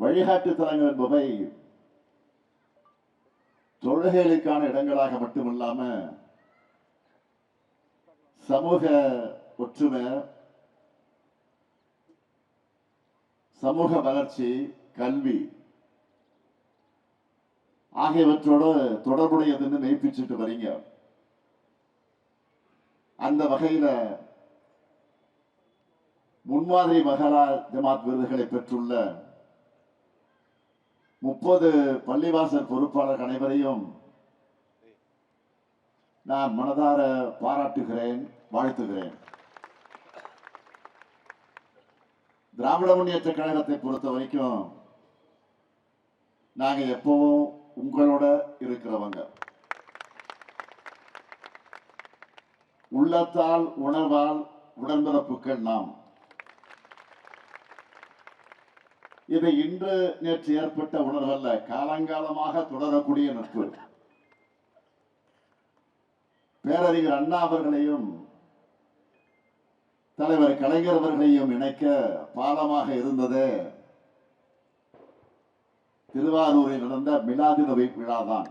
வழிகாட்டு தலங்கள் என்பவை தொழுகைகளுக்கான இடங்களாக மட்டுமில்லாம சமூக ஒற்றுமை, சமூக வளர்ச்சி, கல்வி ஆகியவற்றோடு தொடர்புடையதுன்னு மெய்ப்பிச்சுட்டு வரீங்க. அந்த வகையில முன்மாதிரி மகளா ஜமாத் விருதுகளை பெற்றுள்ள 30 பள்ளிவாசல் பொறுப்பாளர் அனைவரையும் நான் மனதார பாராட்டுகிறேன், வாழ்த்துகிறேன். திராவிட முன்னேற்ற கழகத்தை பொறுத்த வரைக்கும் நாங்க எப்பவும் உங்களோட இருக்கிறவங்க. உள்ளத்தால் உணர்வால் உடன்பிறப்புகள் நாம். இது இன்று நேற்று ஏற்பட்ட உணர்வல்ல, காலங்காலமாக தொடரக்கூடிய நட்பு. பேரறிஞர் அண்ணா அவர்களையும் தலைவர் கலைஞர் அவர்களையும் இணைக்க பாலமாக இருந்தது திருவாரூரில் நடந்த மிலாது நபி விழாதான்.